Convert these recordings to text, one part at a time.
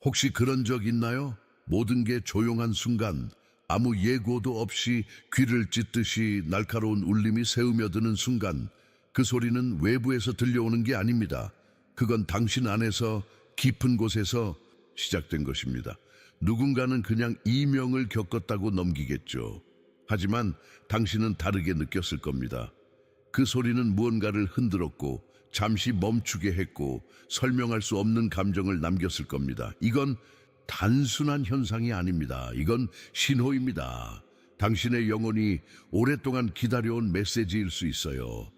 혹시 그런 적 있나요? 모든 게 조용한 순간, 아무 예고도 없이 귀를 찢듯이 날카로운 울림이 새으며드는 순간, 그 소리는 외부에서 들려오는 게 아닙니다. 그건 당신 안에서 깊은 곳에서 시작된 것입니다. 누군가는 그냥 이명을 겪었다고 넘기겠죠. 하지만 당신은 다르게 느꼈을 겁니다. 그 소리는 무언가를 흔들었고 잠시 멈추게 했고 설명할 수 없는 감정을 남겼을 겁니다. 이건 단순한 현상이 아닙니다. 이건 신호입니다. 당신의 영혼이 오랫동안 기다려온 메시지일 수 있어요.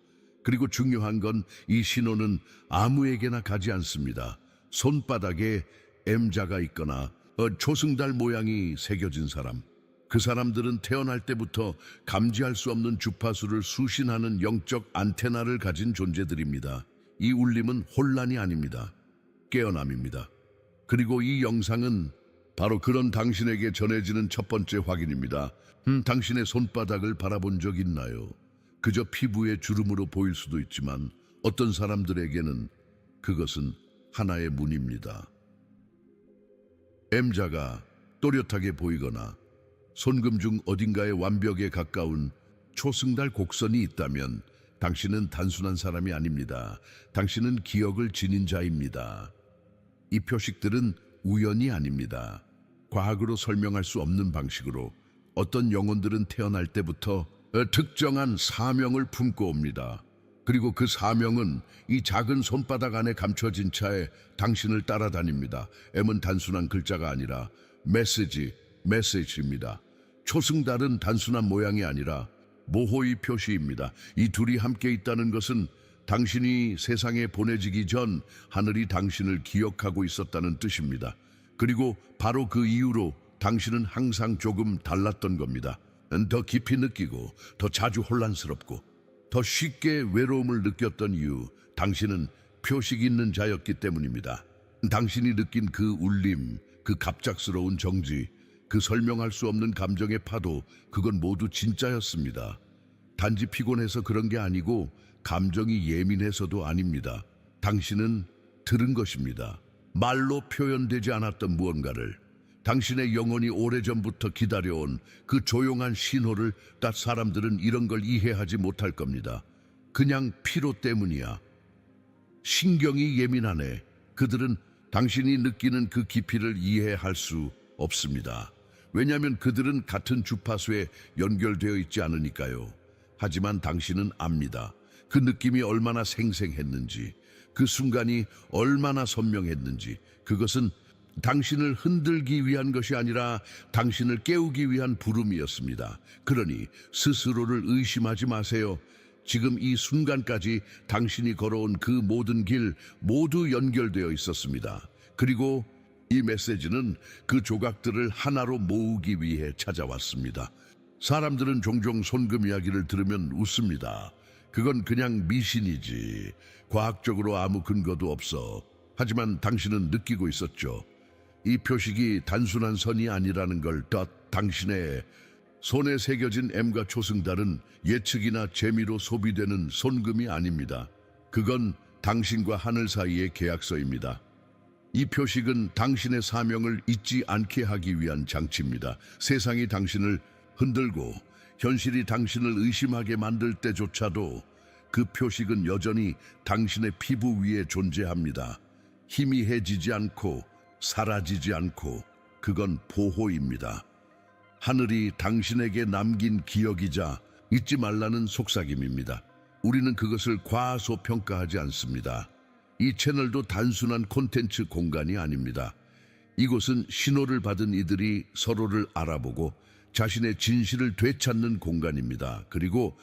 그리고 중요한 건 이 신호는 아무에게나 가지 않습니다. 손바닥에 M자가 있거나 초승달 모양이 새겨진 사람, 그 사람들은 태어날 때부터 감지할 수 없는 주파수를 수신하는 영적 안테나를 가진 존재들입니다. 이 울림은 혼란이 아닙니다. 깨어남입니다. 그리고 이 영상은 바로 그런 당신에게 전해지는 첫 번째 확인입니다. 당신의 손바닥을 바라본 적 있나요? 그저 피부의 주름으로 보일 수도 있지만 어떤 사람들에게는 그것은 하나의 문입니다. M자가 또렷하게 보이거나 손금 중 어딘가에 완벽에 가까운 초승달 곡선이 있다면 당신은 단순한 사람이 아닙니다. 당신은 기억을 지닌 자입니다. 이 표식들은 우연이 아닙니다. 과학으로 설명할 수 없는 방식으로 어떤 영혼들은 태어날 때부터 특정한 사명을 품고 옵니다. 그리고 그 사명은 이 작은 손바닥 안에 감춰진 차에 당신을 따라다닙니다. M은 단순한 글자가 아니라 메시지입니다. 초승달은 단순한 모양이 아니라 모호의 표시입니다. 이 둘이 함께 있다는 것은 당신이 세상에 보내지기 전 하늘이 당신을 기억하고 있었다는 뜻입니다. 그리고 바로 그 이유로 당신은 항상 조금 달랐던 겁니다. 더 깊이 느끼고 더 자주 혼란스럽고 더 쉽게 외로움을 느꼈던 이유, 당신은 표식 있는 자였기 때문입니다. 당신이 느낀 그 울림, 그 갑작스러운 정지, 그 설명할 수 없는 감정의 파도, 그건 모두 진짜였습니다. 단지 피곤해서 그런 게 아니고 감정이 예민해서도 아닙니다. 당신은 들은 것입니다. 말로 표현되지 않았던 무언가를, 당신의 영혼이 오래전부터 기다려온 그 조용한 신호를 사람들은 이런 걸 이해하지 못할 겁니다. 그냥 피로 때문이야. 신경이 예민하네. 그들은 당신이 느끼는 그 깊이를 이해할 수 없습니다. 왜냐하면 그들은 같은 주파수에 연결되어 있지 않으니까요. 하지만 당신은 압니다. 그 느낌이 얼마나 생생했는지, 그 순간이 얼마나 선명했는지. 그것은 당신을 흔들기 위한 것이 아니라 당신을 깨우기 위한 부름이었습니다. 그러니 스스로를 의심하지 마세요. 지금 이 순간까지 당신이 걸어온 그 모든 길 모두 연결되어 있었습니다. 그리고 이 메시지는 그 조각들을 하나로 모으기 위해 찾아왔습니다. 사람들은 종종 손금 이야기를 들으면 웃습니다. 그건 그냥 미신이지. 과학적으로 아무 근거도 없어. 하지만 당신은 느끼고 있었죠. 이 표식이 단순한 선이 아니라는 걸. 당신의 손에 새겨진 M과 초승달은 예측이나 재미로 소비되는 손금이 아닙니다. 그건 당신과 하늘 사이의 계약서입니다. 이 표식은 당신의 사명을 잊지 않게 하기 위한 장치입니다. 세상이 당신을 흔들고 현실이 당신을 의심하게 만들 때조차도 그 표식은 여전히 당신의 피부 위에 존재합니다. 희미해지지 않고 사라지지 않고, 그건 보호입니다. 하늘이 당신에게 남긴 기억이자 잊지 말라는 속삭임입니다. 우리는 그것을 과소평가하지 않습니다. 이 채널도 단순한 콘텐츠 공간이 아닙니다. 이곳은 신호를 받은 이들이 서로를 알아보고 자신의 진실을 되찾는 공간입니다. 그리고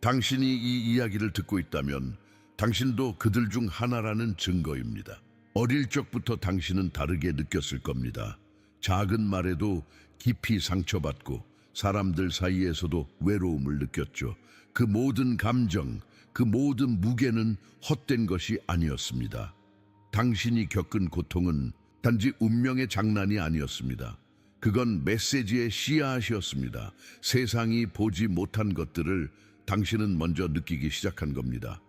당신이 이 이야기를 듣고 있다면 당신도 그들 중 하나라는 증거입니다. 어릴 적부터 당신은 다르게 느꼈을 겁니다. 작은 말에도 깊이 상처받고 사람들 사이에서도 외로움을 느꼈죠. 그 모든 감정, 그 모든 무게는 헛된 것이 아니었습니다. 당신이 겪은 고통은 단지 운명의 장난이 아니었습니다. 그건 메시지의 씨앗이었습니다. 세상이 보지 못한 것들을 당신은 먼저 느끼기 시작한 겁니다.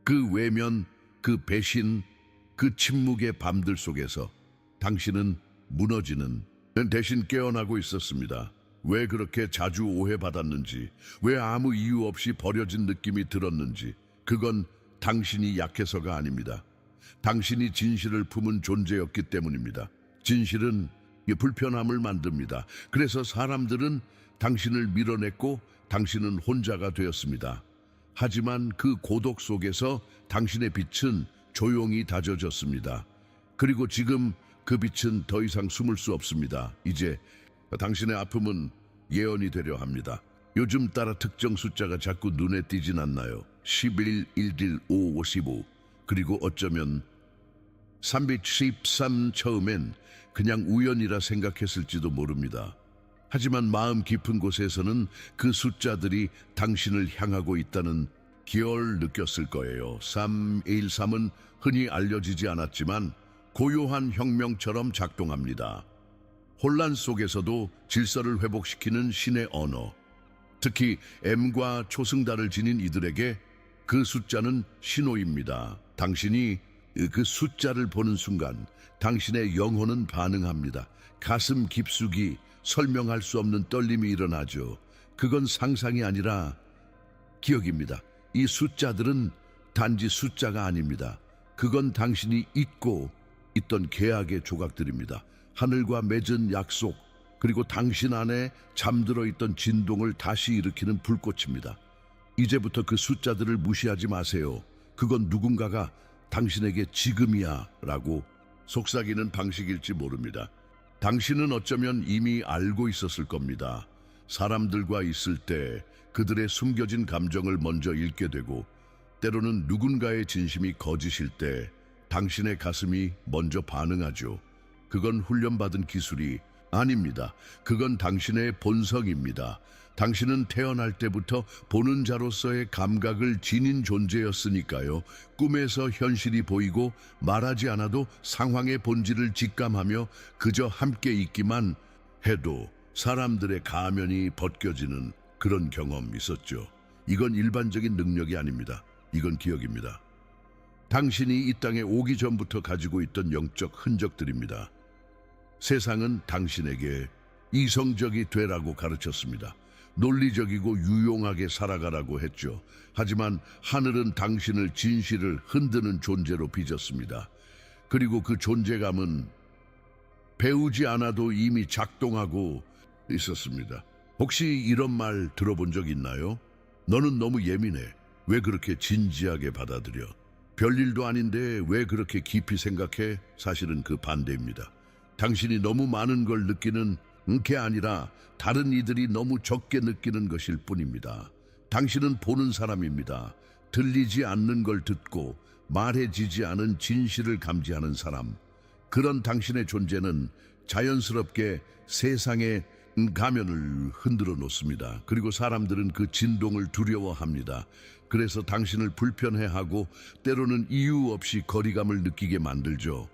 그 외면, 그 배신, 그 침묵의 밤들 속에서 당신은 무너지는, 대신 깨어나고 있었습니다. 왜 그렇게 자주 오해받았는지, 왜 아무 이유 없이 버려진 느낌이 들었는지, 그건 당신이 약해서가 아닙니다. 당신이 진실을 품은 존재였기 때문입니다. 진실은 불편함을 만듭니다. 그래서 사람들은 당신을 밀어냈고 당신은 혼자가 되었습니다. 하지만 그 고독 속에서 당신의 빛은 조용히 다져졌습니다. 그리고 지금 그 빛은 더 이상 숨을 수 없습니다. 이제 당신의 아픔은 예언이 되려 합니다. 요즘 따라 특정 숫자가 자꾸 눈에 띄진 않나요? 11, 11, 5, 55. 그리고 어쩌면 313 처음엔 그냥 우연이라 생각했을지도 모릅니다. 하지만 마음 깊은 곳에서는 그 숫자들이 당신을 향하고 있다는 기어를 느꼈을 거예요. 313은 흔히 알려지지 않았지만 고요한 혁명처럼 작동합니다. 혼란 속에서도 질서를 회복시키는 신의 언어. 특히 M과 초승달을 지닌 이들에게 그 숫자는 신호입니다. 당신이 그 숫자를 보는 순간 당신의 영혼은 반응합니다. 가슴 깊숙이 설명할 수 없는 떨림이 일어나죠. 그건 상상이 아니라 기억입니다. 이 숫자들은 단지 숫자가 아닙니다. 그건 당신이 잊고 있던 계약의 조각들입니다. 하늘과 맺은 약속, 그리고 당신 안에 잠들어 있던 진동을 다시 일으키는 불꽃입니다. 이제부터 그 숫자들을 무시하지 마세요. 그건 누군가가 당신에게 지금이야 라고 속삭이는 방식일지 모릅니다. 당신은 어쩌면 이미 알고 있었을 겁니다. 사람들과 있을 때 그들의 숨겨진 감정을 먼저 읽게 되고, 때로는 누군가의 진심이 거짓일 때 당신의 가슴이 먼저 반응하죠. 그건 훈련받은 기술이 아닙니다. 그건 당신의 본성입니다. 당신은 태어날 때부터 보는 자로서의 감각을 지닌 존재였으니까요. 꿈에서 현실이 보이고 말하지 않아도 상황의 본질을 직감하며 그저 함께 있기만 해도 사람들의 가면이 벗겨지는 그런 경험 있었죠. 이건 일반적인 능력이 아닙니다. 이건 기억입니다. 당신이 이 땅에 오기 전부터 가지고 있던 영적 흔적들입니다. 세상은 당신에게 이성적이 되라고 가르쳤습니다. 논리적이고 유용하게 살아가라고 했죠. 하지만 하늘은 당신을 진실을 흔드는 존재로 빚었습니다. 그리고 그 존재감은 배우지 않아도 이미 작동하고 있었습니다. 혹시 이런 말 들어본 적 있나요? 너는 너무 예민해. 왜 그렇게 진지하게 받아들여? 별일도 아닌데 왜 그렇게 깊이 생각해? 사실은 그 반대입니다. 당신이 너무 많은 걸 느끼는 게 아니라 다른 이들이 너무 적게 느끼는 것일 뿐입니다. 당신은 보는 사람입니다. 들리지 않는 걸 듣고 말해지지 않은 진실을 감지하는 사람. 그런 당신의 존재는 자연스럽게 세상의 가면을 흔들어 놓습니다. 그리고 사람들은 그 진동을 두려워합니다. 그래서 당신을 불편해하고 때로는 이유 없이 거리감을 느끼게 만들죠.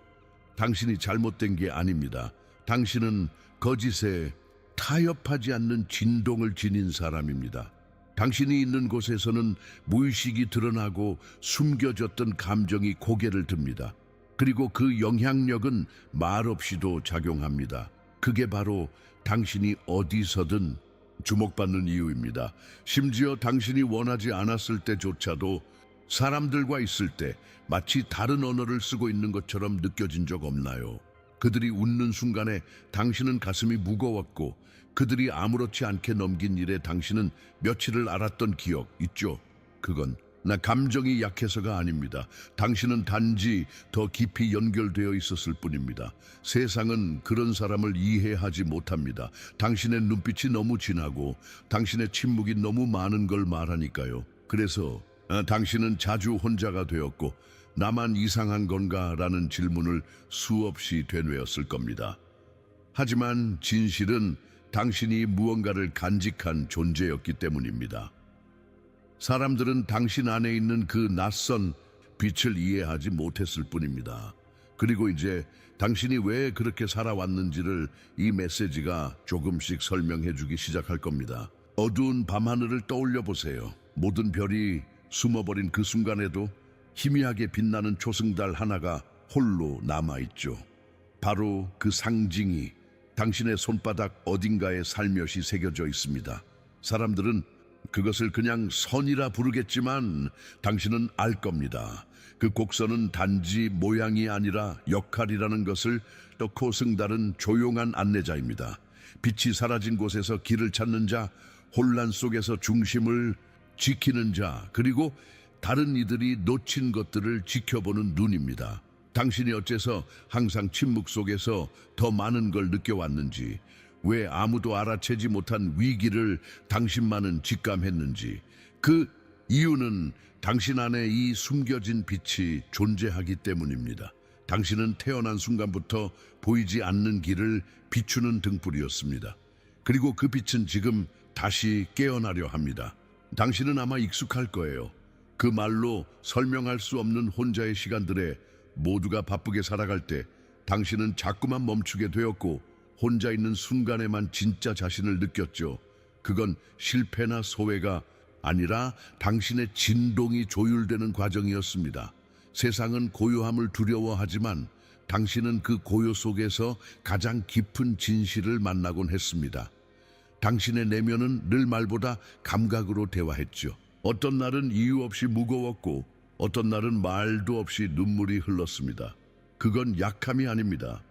당신이 잘못된 게 아닙니다. 당신은 거짓에 타협하지 않는 진동을 지닌 사람입니다. 당신이 있는 곳에서는 무의식이 드러나고 숨겨졌던 감정이 고개를 듭니다. 그리고 그 영향력은 말없이도 작용합니다. 그게 바로 당신이 어디서든 주목받는 이유입니다. 심지어 당신이 원하지 않았을 때조차도 사람들과 있을 때 마치 다른 언어를 쓰고 있는 것처럼 느껴진 적 없나요? 그들이 웃는 순간에 당신은 가슴이 무거웠고, 그들이 아무렇지 않게 넘긴 일에 당신은 며칠을 알았던 기억 있죠? 그건 나 감정이 약해서가 아닙니다. 당신은 단지 더 깊이 연결되어 있었을 뿐입니다. 세상은 그런 사람을 이해하지 못합니다. 당신의 눈빛이 너무 진하고 당신의 침묵이 너무 많은 걸 말하니까요. 그래서 당신은 자주 혼자가 되었고, 나만 이상한 건가? 라는 질문을 수없이 되뇌었을 겁니다. 하지만 진실은 당신이 무언가를 간직한 존재였기 때문입니다. 사람들은 당신 안에 있는 그 낯선 빛을 이해하지 못했을 뿐입니다. 그리고 이제 당신이 왜 그렇게 살아왔는지를 이 메시지가 조금씩 설명해 주기 시작할 겁니다. 어두운 밤하늘을 떠올려 보세요. 모든 별이 숨어버린 그 순간에도 희미하게 빛나는 초승달 하나가 홀로 남아있죠. 바로 그 상징이 당신의 손바닥 어딘가에 살며시 새겨져 있습니다. 사람들은 그것을 그냥 선이라 부르겠지만 당신은 알 겁니다. 그 곡선은 단지 모양이 아니라 역할이라는 것을 뚫고 승달은 조용한 안내자입니다. 빛이 사라진 곳에서 길을 찾는 자, 혼란 속에서 중심을 지키는 자, 그리고 다른 이들이 놓친 것들을 지켜보는 눈입니다. 당신이 어째서 항상 침묵 속에서 더 많은 걸 느껴왔는지, 왜 아무도 알아채지 못한 위기를 당신만은 직감했는지, 그 이유는 당신 안에 이 숨겨진 빛이 존재하기 때문입니다. 당신은 태어난 순간부터 보이지 않는 길을 비추는 등불이었습니다. 그리고 그 빛은 지금 다시 깨어나려 합니다. 당신은 아마 익숙할 거예요. 그 말로 설명할 수 없는 혼자의 시간들에 모두가 바쁘게 살아갈 때 당신은 자꾸만 멈추게 되었고 혼자 있는 순간에만 진짜 자신을 느꼈죠. 그건 실패나 소외가 아니라 당신의 진동이 조율되는 과정이었습니다. 세상은 고요함을 두려워하지만 당신은 그 고요 속에서 가장 깊은 진실을 만나곤 했습니다. 당신의 내면은 늘 말보다 감각으로 대화했죠. 어떤 날은 이유 없이 무거웠고 어떤 날은 말도 없이 눈물이 흘렀습니다. 그건 약함이 아닙니다.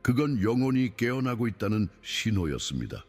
그건 영혼이 깨어나고 있다는 신호였습니다.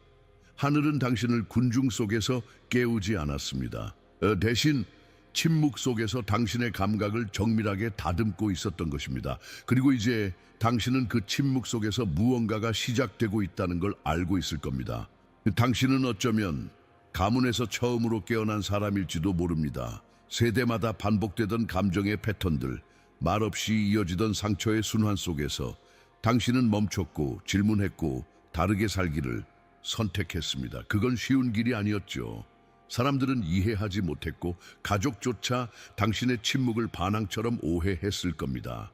하늘은 당신을 군중 속에서 깨우지 않았습니다. 대신 침묵 속에서 당신의 감각을 정밀하게 다듬고 있었던 것입니다. 그리고 이제 당신은 그 침묵 속에서 무언가가 시작되고 있다는 걸 알고 있을 겁니다. 당신은 어쩌면 가문에서 처음으로 깨어난 사람일지도 모릅니다. 세대마다 반복되던 감정의 패턴들, 말없이 이어지던 상처의 순환 속에서 당신은 멈췄고 질문했고 다르게 살기를 선택했습니다. 그건 쉬운 길이 아니었죠. 사람들은 이해하지 못했고 가족조차 당신의 침묵을 반항처럼 오해했을 겁니다.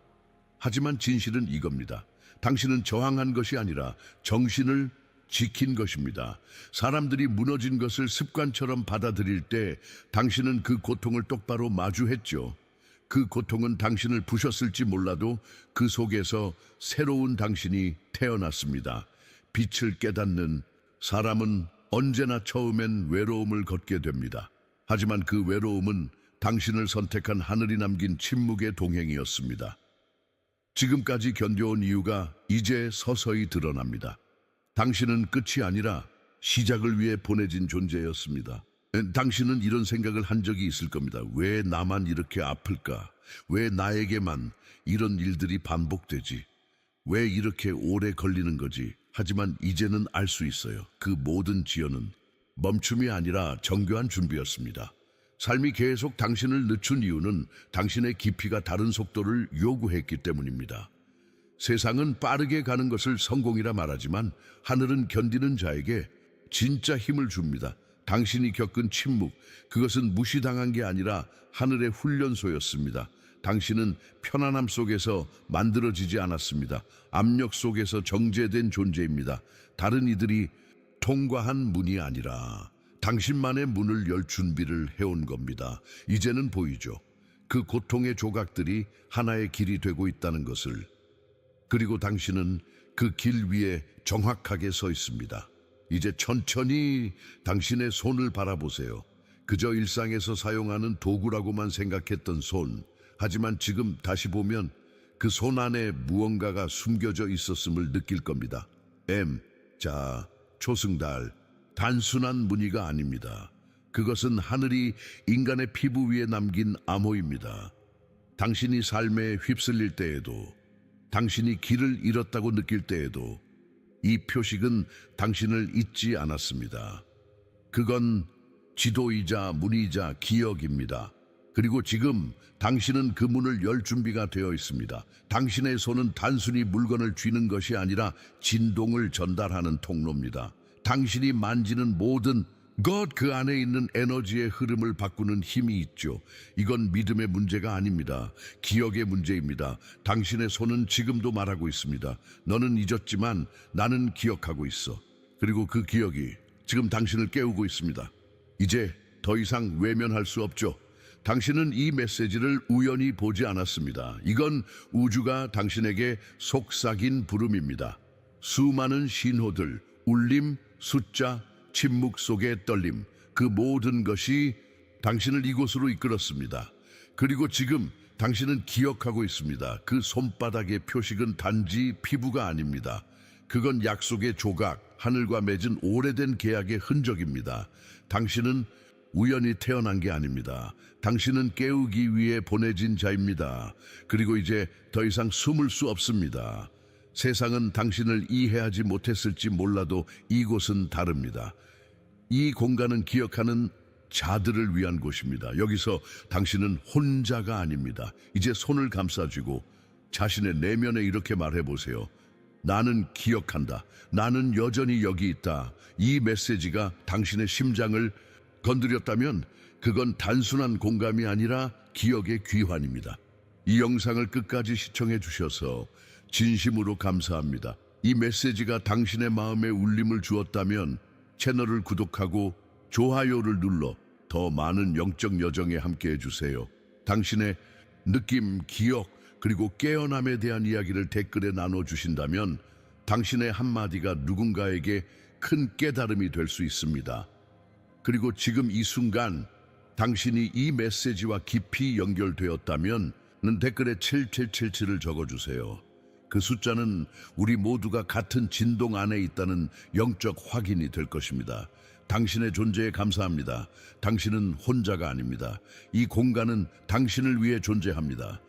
하지만 진실은 이겁니다. 당신은 저항한 것이 아니라 정신을 지킨 것입니다. 사람들이 무너진 것을 습관처럼 받아들일 때 당신은 그 고통을 똑바로 마주했죠. 그 고통은 당신을 부셨을지 몰라도 그 속에서 새로운 당신이 태어났습니다. 빛을 깨닫는 사람은 언제나 처음엔 외로움을 걷게 됩니다. 하지만 그 외로움은 당신을 선택한 하늘이 남긴 침묵의 동행이었습니다. 지금까지 견뎌온 이유가 이제 서서히 드러납니다. 당신은 끝이 아니라 시작을 위해 보내진 존재였습니다. 당신은 이런 생각을 한 적이 있을 겁니다. 왜 나만 이렇게 아플까? 왜 나에게만 이런 일들이 반복되지? 왜 이렇게 오래 걸리는 거지? 하지만 이제는 알 수 있어요. 그 모든 지연은 멈춤이 아니라 정교한 준비였습니다. 삶이 계속 당신을 늦춘 이유는 당신의 깊이가 다른 속도를 요구했기 때문입니다. 세상은 빠르게 가는 것을 성공이라 말하지만 하늘은 견디는 자에게 진짜 힘을 줍니다. 당신이 겪은 침묵, 그것은 무시당한 게 아니라 하늘의 훈련소였습니다. 당신은 편안함 속에서 만들어지지 않았습니다. 압력 속에서 정제된 존재입니다. 다른 이들이 통과한 문이 아니라 당신만의 문을 열 준비를 해온 겁니다. 이제는 보이죠. 그 고통의 조각들이 하나의 길이 되고 있다는 것을. 그리고 당신은 그 길 위에 정확하게 서 있습니다. 이제 천천히 당신의 손을 바라보세요. 그저 일상에서 사용하는 도구라고만 생각했던 손. 하지만 지금 다시 보면 그 손 안에 무언가가 숨겨져 있었음을 느낄 겁니다. 자, 초승달, 단순한 무늬가 아닙니다. 그것은 하늘이 인간의 피부 위에 남긴 암호입니다. 당신이 삶에 휩쓸릴 때에도, 당신이 길을 잃었다고 느낄 때에도 이 표식은 당신을 잊지 않았습니다. 그건 지도이자 문이자 기억입니다. 그리고 지금 당신은 그 문을 열 준비가 되어 있습니다. 당신의 손은 단순히 물건을 쥐는 것이 아니라 진동을 전달하는 통로입니다. 당신이 만지는 모든 것, 그 안에 있는 에너지의 흐름을 바꾸는 힘이 있죠. 이건 믿음의 문제가 아닙니다. 기억의 문제입니다. 당신의 손은 지금도 말하고 있습니다. 너는 잊었지만 나는 기억하고 있어. 그리고 그 기억이 지금 당신을 깨우고 있습니다. 이제 더 이상 외면할 수 없죠. 당신은 이 메시지를 우연히 보지 않았습니다. 이건 우주가 당신에게 속삭인 부름입니다. 수많은 신호들, 울림, 숫자, 침묵 속의 떨림, 그 모든 것이 당신을 이곳으로 이끌었습니다. 그리고 지금 당신은 기억하고 있습니다. 그 손바닥의 표식은 단지 피부가 아닙니다. 그건 약속의 조각, 하늘과 맺은 오래된 계약의 흔적입니다. 당신은 우연히 태어난 게 아닙니다. 당신은 깨우기 위해 보내진 자입니다. 그리고 이제 더 이상 숨을 수 없습니다. 세상은 당신을 이해하지 못했을지 몰라도 이곳은 다릅니다. 이 공간은 기억하는 자들을 위한 곳입니다. 여기서 당신은 혼자가 아닙니다. 이제 손을 감싸쥐고 자신의 내면에 이렇게 말해보세요. 나는 기억한다. 나는 여전히 여기 있다. 이 메시지가 당신의 심장을 건드렸다면 그건 단순한 공감이 아니라 기억의 귀환입니다. 이 영상을 끝까지 시청해 주셔서 진심으로 감사합니다. 이 메시지가 당신의 마음에 울림을 주었다면 채널을 구독하고 좋아요를 눌러 더 많은 영적 여정에 함께해 주세요. 당신의 느낌, 기억, 그리고 깨어남에 대한 이야기를 댓글에 나눠주신다면 당신의 한마디가 누군가에게 큰 깨달음이 될 수 있습니다. 그리고 지금 이 순간 당신이 이 메시지와 깊이 연결되었다면 댓글에 7777을 적어주세요. 그 숫자는 우리 모두가 같은 진동 안에 있다는 영적 확인이 될 것입니다. 당신의 존재에 감사합니다. 당신은 혼자가 아닙니다. 이 공간은 당신을 위해 존재합니다.